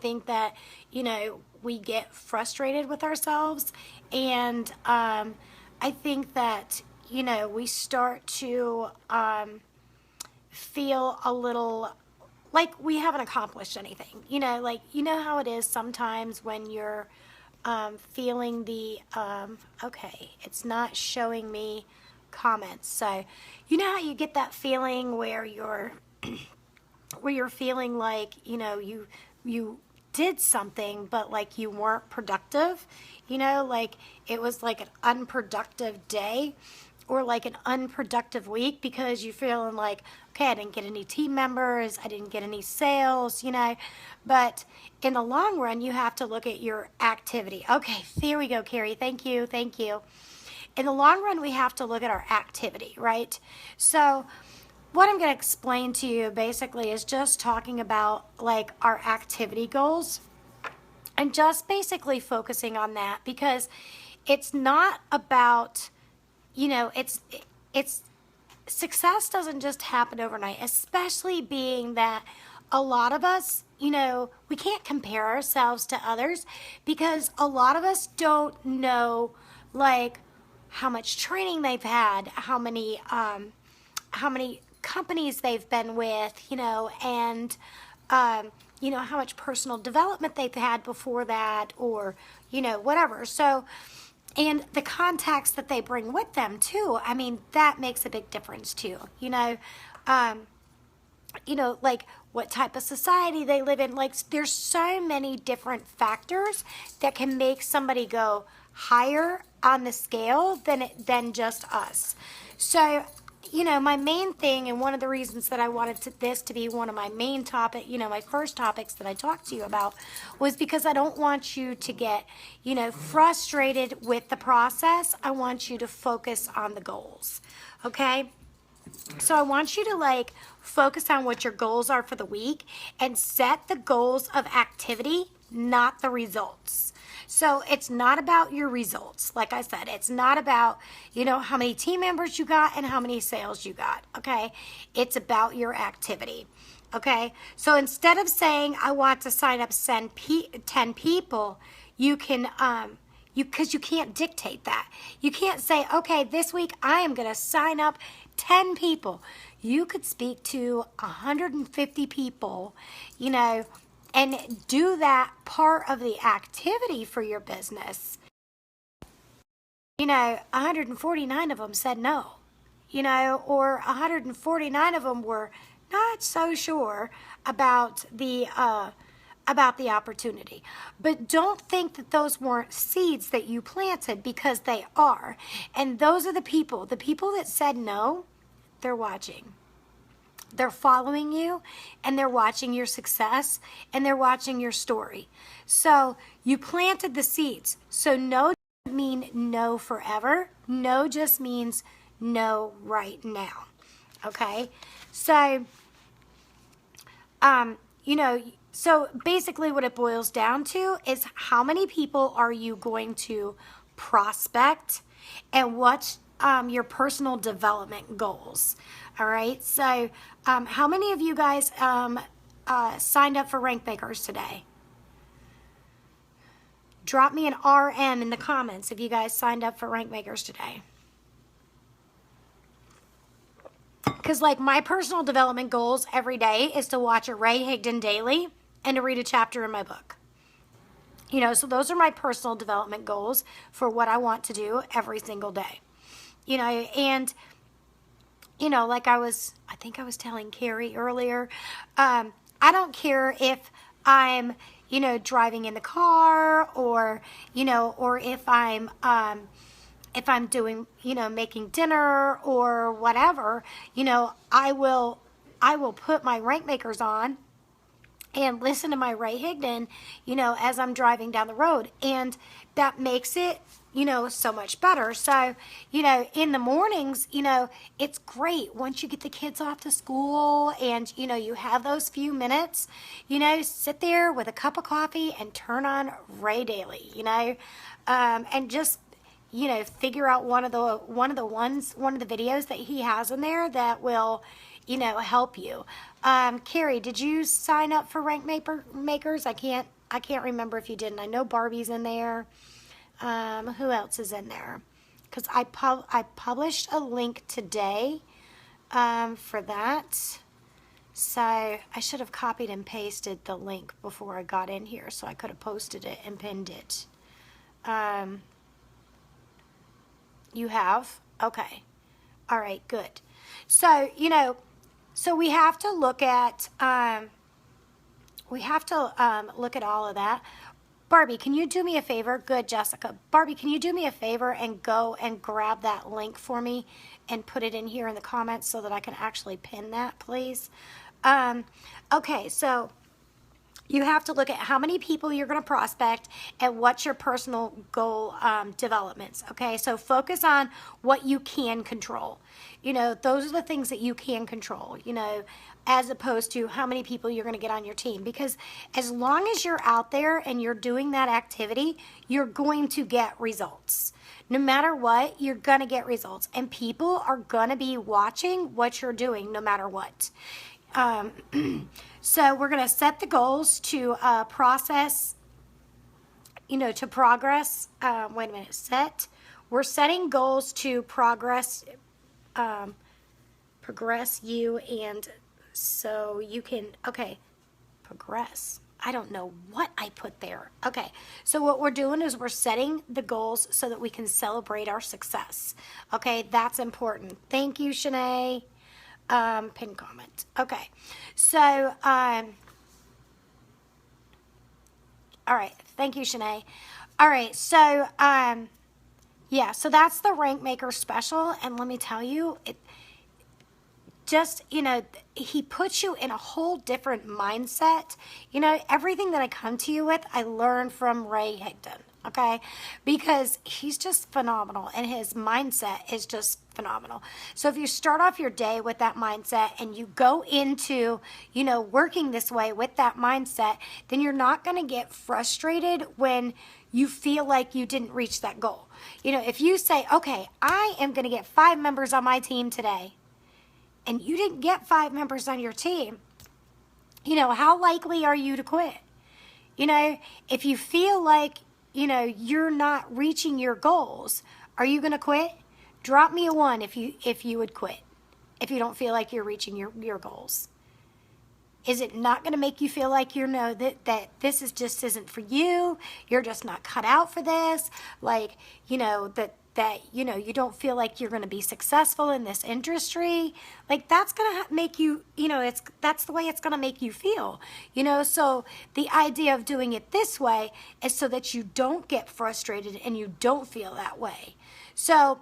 think that, we get frustrated with ourselves. And I think that, we start to feel a little like we haven't accomplished anything. Like, how it is sometimes when you're feeling the, okay, it's not showing me comments. So, how you get that feeling where you're feeling like, you did something, but like you weren't productive, like it was like an unproductive day or like an unproductive week because you're feeling like, okay, I didn't get any team members, I didn't get any sales, but in the long run, you have to look at your activity. Okay, there we go, Carrie. Thank you. Thank you. In the long run, we have to look at our activity, right? So what I'm going to explain to you basically is just talking about like our activity goals and just basically focusing on that, because it's not about, it's success doesn't just happen overnight, especially being that a lot of us, we can't compare ourselves to others because a lot of us don't know like how much training they've had, how many companies they've been with, and how much personal development they've had before that, or whatever. So, and the contacts that they bring with them too. I mean, that makes a big difference too. Like what type of society they live in. Like, there's so many different factors that can make somebody go higher on the scale than just us. So, my main thing, and one of the reasons that I wanted this to be one of my main my first topics that I talked to you about, was because I don't want you to get, frustrated with the process. I want you to focus on the goals. Okay? So I want you to like focus on what your goals are for the week and set the goals of activity, not the results. So it's not about your results. Like I said, it's not about, how many team members you got and how many sales you got. Okay. It's about your activity. Okay. So instead of saying, I want to sign up 10 people, you can, because you can't dictate that. You can't say, okay, this week I am going to sign up 10 people. You could speak to 150 people, and do that part of the activity for your business. 149 of them said no, or 149 of them were not so sure about the opportunity. But don't think that those weren't seeds that you planted, because they are. And those are the people that said no, they're watching. They're following you, and they're watching your success, and they're watching your story. So you planted the seeds. So no doesn't mean no forever. No just means no right now. Okay? So, so basically what it boils down to is how many people are you going to prospect, and what's your personal development goals. All right. So how many of you guys signed up for Rank Makers today? Drop me an RM in the comments if you guys signed up for Rank Makers today. Because like my personal development goals every day is to watch a Ray Higdon daily and to read a chapter in my book. So those are my personal development goals for what I want to do every single day. And like I think I was telling Carrie earlier, I don't care if I'm, driving in the car, or, or if I'm doing, making dinner or whatever, I will put my Rank Makers on and listen to my Ray Higdon, as I'm driving down the road. And that makes it, so much better. So, in the mornings, it's great once you get the kids off to school and, you have those few minutes, sit there with a cup of coffee and turn on Ray Daily, and just, figure out one of the videos that he has in there that will, help you. Carrie, did you sign up for Rank Makers? I can't remember if you didn't. I know Barbie's in there. Who else is in there? Because I published a link today for that. So I should have copied and pasted the link before I got in here, so I could have posted it and pinned it. You have? Okay. All right, good. So, so we have to look at all of that. Barbie, can you do me a favor? Good, Jessica. Barbie, can you do me a favor and go and grab that link for me and put it in here in the comments so that I can actually pin that, please? Okay, so you have to look at how many people you're going to prospect and what's your personal goal developments, okay? So focus on what you can control. Those are the things that you can control, as opposed to how many people you're going to get on your team. Because as long as you're out there and you're doing that activity, you're going to get results. No matter what, you're going to get results. And people are going to be watching what you're doing no matter what. So we're going to set the goals to progress. Wait a minute. We're setting goals to progress you, and so you can, progress. I don't know what I put there. Okay, so what we're doing is we're setting the goals so that we can celebrate our success. Okay, that's important. Thank you, Shanae. Pin comment. Okay, so, all right, thank you, Shanae. All right, so, yeah, so that's the Rank Maker special, and let me tell you, he puts you in a whole different mindset. Everything that I come to you with, I learned from Ray Higdon, okay? Because he's just phenomenal, and his mindset is just phenomenal. So if you start off your day with that mindset and you go into, working this way with that mindset, then you're not going to get frustrated when you feel like you didn't reach that goal. If you say, okay, I am going to get 5 members on my team today, and you didn't get 5 members on your team, how likely are you to quit? If you feel like, you're not reaching your goals, are you going to quit? Drop me a 1 if you would quit, if you don't feel like you're reaching your goals. Is it not going to make you feel like that this just isn't for you? You're just not cut out for this. Like, that you don't feel like you're going to be successful in this industry. Like, that's going to make you, that's the way it's going to make you feel. So the idea of doing it this way is so that you don't get frustrated and you don't feel that way. So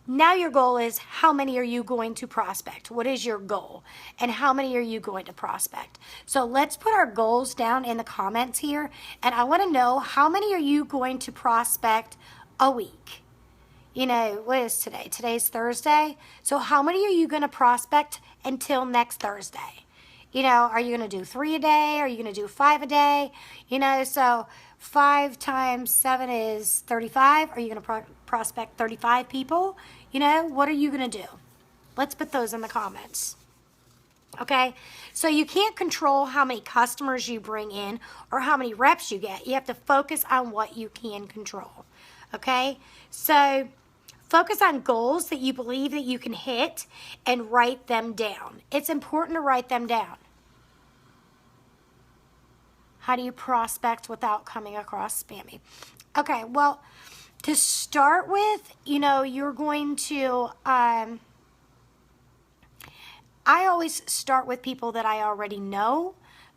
now your goal is, how many are you going to prospect? What is your goal? And how many are you going to prospect? So let's put our goals down in the comments here. And I want to know, how many are you going to prospect a week? What is today? Today's Thursday. So how many are you going to prospect until next Thursday? Are you going to do 3 a day? Are you going to do 5 a day? So 5 times 7 is 35. Are you going to prospect 35 people? What are you going to do? Let's put those in the comments. Okay, so you can't control how many customers you bring in or how many reps you get. You have to focus on what you can control. Okay, so focus on goals that you believe that you can hit and write them down. It's important to write them down. How do you prospect without coming across spammy? Okay, well, to start with, you're going to, I always start with people that I already know,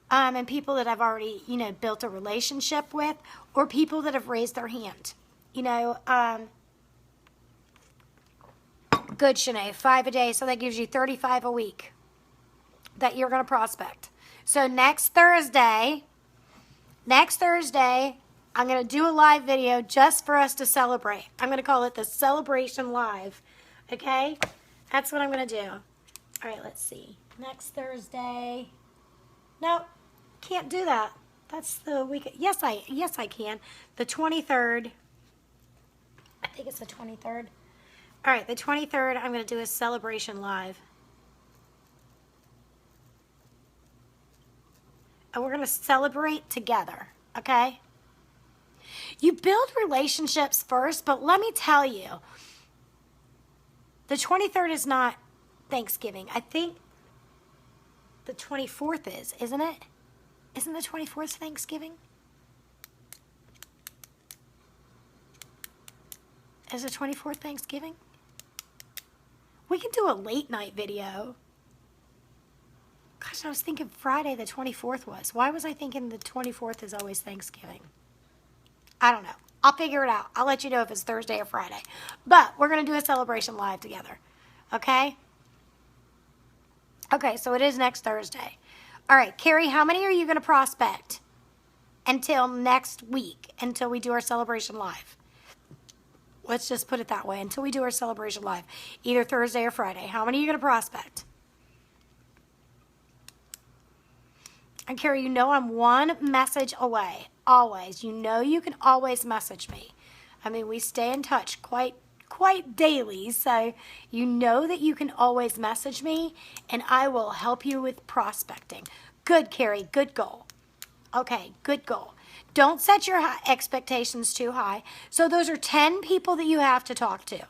and people that I've already, built a relationship with, or people that have raised their hand. Good, Shanae, 5 a day, so that gives you 35 a week that you're going to prospect. So next Thursday, I'm going to do a live video just for us to celebrate. I'm going to call it the Celebration Live, okay? That's what I'm going to do. All right, let's see. Next Thursday. Nope, can't do that. That's the week. Yes, I can. The 23rd. I think it's the 23rd. All right, the 23rd, I'm going to do a Celebration Live. and we're going to celebrate together, okay? You build relationships first, but let me tell you, the 23rd is not Thanksgiving. I think the 24th is, isn't it? Isn't the 24th Thanksgiving? Is the 24th Thanksgiving? We can do a late night video. Gosh, I was thinking Friday the 24th was. Why was I thinking the 24th is always Thanksgiving? I don't know. I'll figure it out. I'll let you know if it's Thursday or Friday. But we're going to do a celebration live together. Okay? Okay, so it is next Thursday. All right, Carrie, how many are you going to prospect until next week, until we do our celebration live? Let's just put it that way, until we do our celebration live, either Thursday or Friday. How many are you going to prospect? And Carrie, you know I'm one message away, always. You know you can always message me. I mean, we stay in touch quite daily, so you know that you can always message me, and I will help you with prospecting. Good, Carrie, good goal. Okay, good goal. Don't set your expectations too high. So those are 10 people that you have to talk to.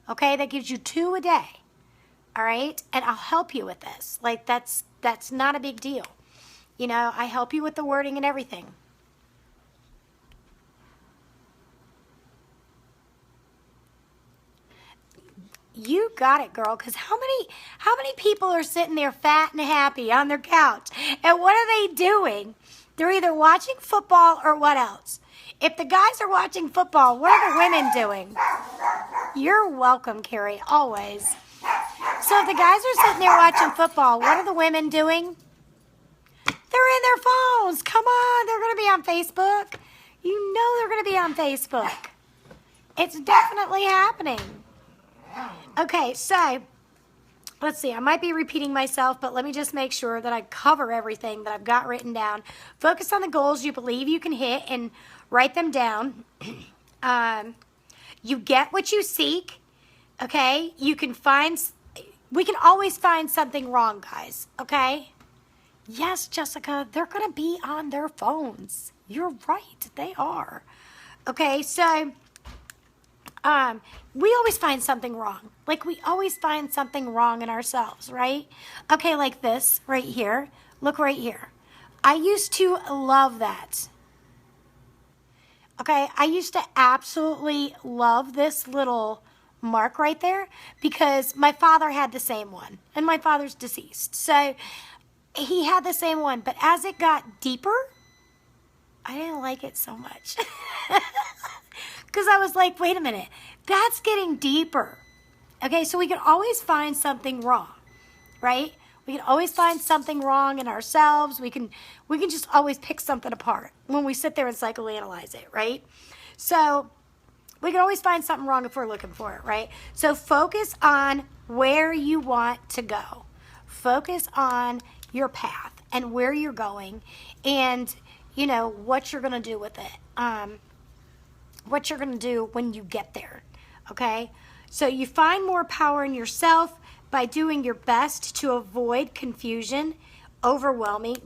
Okay, that gives you 2 a day. All right, and I'll help you with this. Like, that's not a big deal. You know, I help you with the wording and everything. You got it, girl, because how many people are sitting there fat and happy on their couch? And what are they doing? They're either watching football or what else? If the guys are watching football, what are the women doing? You're welcome, Carrie, always. So if the guys are sitting there watching football, what are the women doing? They're in their phones. Come on, they're going to be on Facebook. You know they're going to be on Facebook. It's definitely happening. Okay, so let's see. I might be repeating myself, but let me just make sure that I cover everything that I've got written down. Focus on the goals you believe you can hit and write them down. You get what you seek, okay? We can always find something wrong, guys, okay? Yes, Jessica, they're going to be on their phones. You're right, they are. Okay, so we always find something wrong. Like, we always find something wrong in ourselves, right? Okay, like this right here. Look right here. I used to love that. Okay, I used to absolutely love this little mark right there because my father had the same one, and my father's deceased. So he had the same one, but as it got deeper, I didn't like it so much. Because I was like, wait a minute, that's getting deeper. Okay, so we can always find something wrong, right? We can always find something wrong in ourselves. We can just always pick something apart when we sit there and psychoanalyze it, right? So we can always find something wrong if we're looking for it, right? So focus on where you want to go. Focus on your path and where you're going and, you know, what you're going to do with it. What you're going to do when you get there, okay? So you find more power in yourself by doing your best to avoid confusion,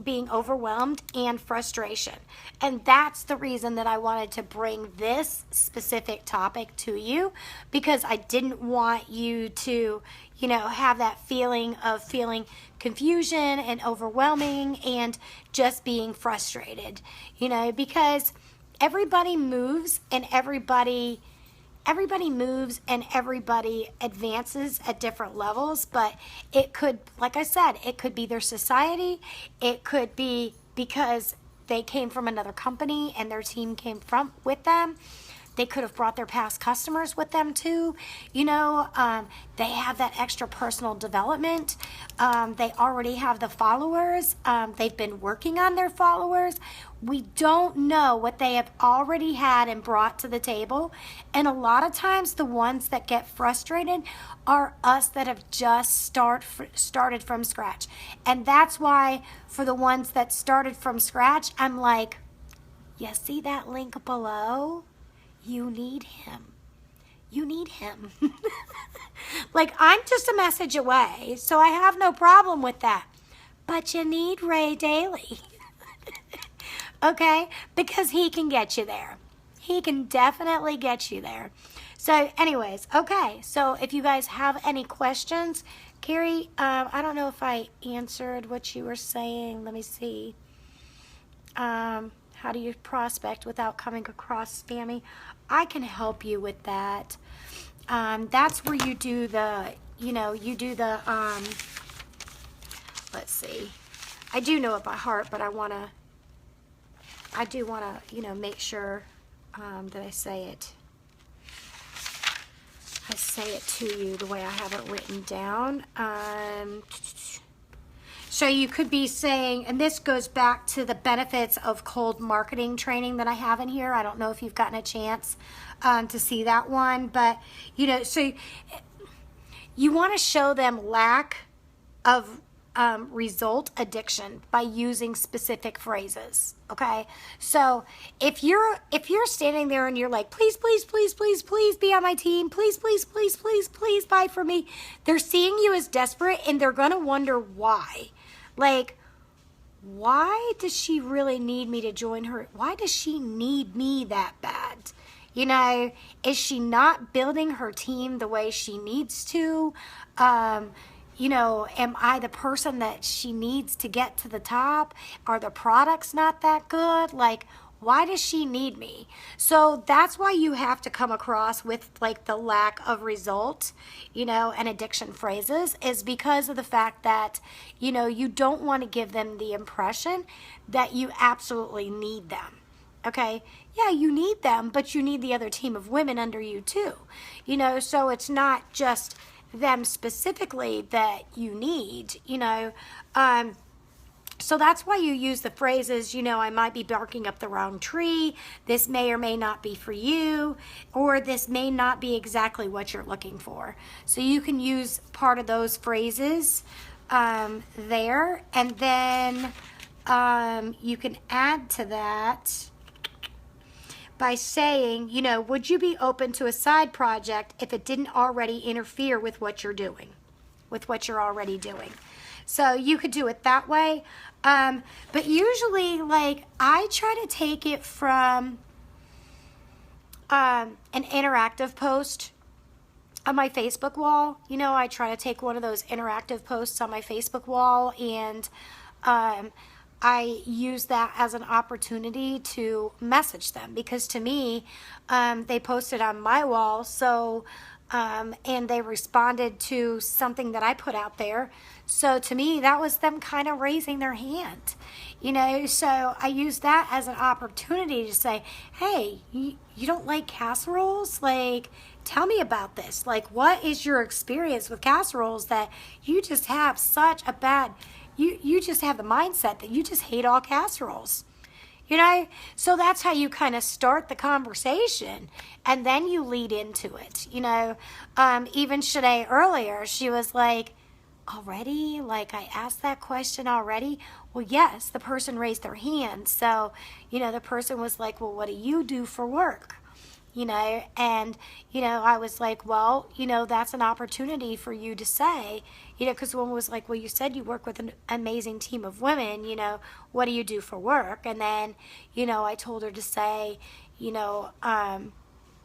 being overwhelmed, and frustration. And that's the reason that I wanted to bring this specific topic to you, because I didn't want you to, you know, have that feeling of feeling confusion and overwhelming and just being frustrated, you know, because everybody moves and everybody moves and everybody advances at different levels, but it could, like I said, it could be their society. It could be because they came from another company and their team came with them. They could have brought their past customers with them too. You know, they have that extra personal development. They already have the followers. They've been working on their followers. We don't know what they have already had and brought to the table. And a lot of times the ones that get frustrated are us that have just started from scratch. And that's why for the ones that started from scratch, I'm like, you see that link below? You need him. You need him. Like, I'm just a message away, so I have no problem with that. But you need Ray Daly. Okay? Because he can get you there. He can definitely get you there. So anyways, okay. So if you guys have any questions, Carrie, I don't know if I answered what you were saying. Let me see. How do you prospect without coming across spammy? I can help you with that. That's where you do the, let's see. I do know it by heart, but I do want to, make sure that I say it to you the way I have it written down. So you could be saying, and this goes back to the benefits of cold marketing training that I have in here. I don't know if you've gotten a chance to see that one, but so you want to show them lack of result addiction by using specific phrases. Okay, so if you're standing there and you're like, please, please, please, please, please be on my team, please, please, please, please, please buy for me, they're seeing you as desperate, and they're gonna wonder why. Like, why does she really need me to join her? Why does she need me that bad? Is she not building her team the way she needs to? Am I the person that she needs to get to the top? Are the products not that good? Like, why does she need me? So that's why you have to come across with like the lack of result, and addiction phrases, is because of the fact that, you don't want to give them the impression that you absolutely need them. Okay? Yeah, you need them, but you need the other team of women under you too. So it's not just them specifically that you need, so that's why you use the phrases, I might be barking up the wrong tree, this may or may not be for you, or this may not be exactly what you're looking for. So you can use part of those phrases there, and then you can add to that by saying, would you be open to a side project if it didn't already interfere with what you're doing, with what you're already doing? So you could do it that way. But usually, like, I try to take it from an interactive post on my Facebook wall. I try to take one of those interactive posts on my Facebook wall, and I use that as an opportunity to message them, because to me, they posted on my wall, so and they responded to something that I put out there. So to me, that was them kind of raising their hand, so I use that as an opportunity to say, hey, you don't like casseroles? Like, tell me about this. Like, what is your experience with casseroles that you just have such a bad, you just have the mindset that you just hate all casseroles? So that's how you kind of start the conversation, and then you lead into it. Even Shanae earlier, she was like, already? Like, I asked that question already? Well, yes, the person raised their hand. So, the person was like, well, what do you do for work? And, I was like, well, that's an opportunity for you to say, because one was like, well, you said you work with an amazing team of women, what do you do for work? And then, I told her to say,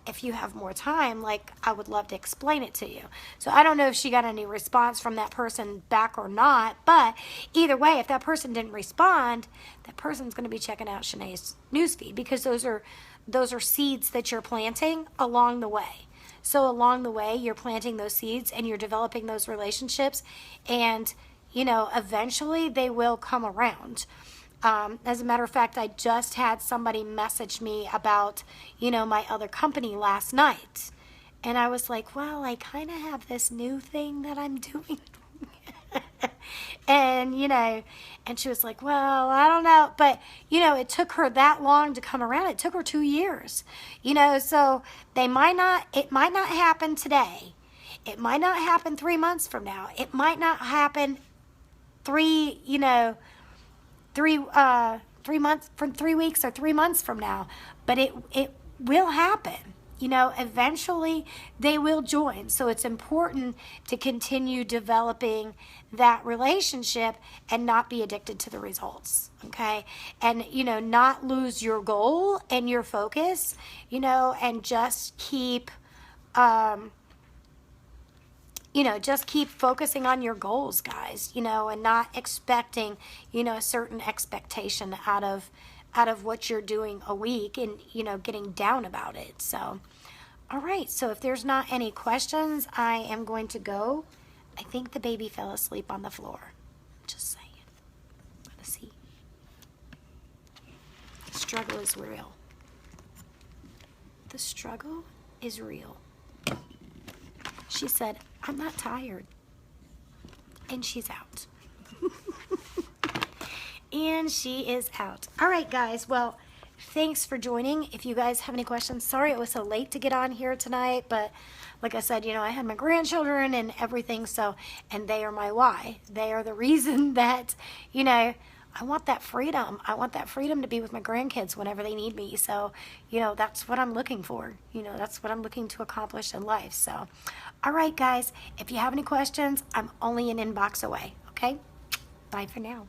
if you have more time, like, I would love to explain it to you. So I don't know if she got any response from that person back or not, but either way, if that person didn't respond, that person's going to be checking out Shanae's newsfeed, because those are seeds that you're planting along the way. So along the way, you're planting those seeds and you're developing those relationships, and, eventually they will come around. As a matter of fact, I just had somebody message me about, my other company last night. And I was like, well, I kind of have this new thing that I'm doing. And, and she was like, well, I don't know. But, it took her that long to come around. It took her 2 years, so it might not happen today. It might not happen 3 months from now. It might not happen 3 months from 3 weeks or 3 months from now, but it will happen. you know, eventually they will join. So it's important to continue developing that relationship and not be addicted to the results, okay? And, you know, not lose your goal and your focus, you know, and just keep, you know, just keep focusing on your goals, guys, you know, and not expecting, you know, a certain expectation out of what you're doing a week and, you know, getting down about it. So, all right. So if there's not any questions, I am going to go. I think the baby fell asleep on the floor. Just saying. Let's see. The struggle is real. The struggle is real. She said, I'm not tired. And she's out. And she is out. All right, guys. Well, thanks for joining. If you guys have any questions, sorry it was so late to get on here tonight, but like I said, you know, I had my grandchildren and everything, so, and they are my why. They are the reason that, you know, I want that freedom. I want that freedom to be with my grandkids whenever they need me. So, you know, that's what I'm looking for. You know, that's what I'm looking to accomplish in life. So, all right, guys, if you have any questions, I'm only an inbox away, okay? Bye for now.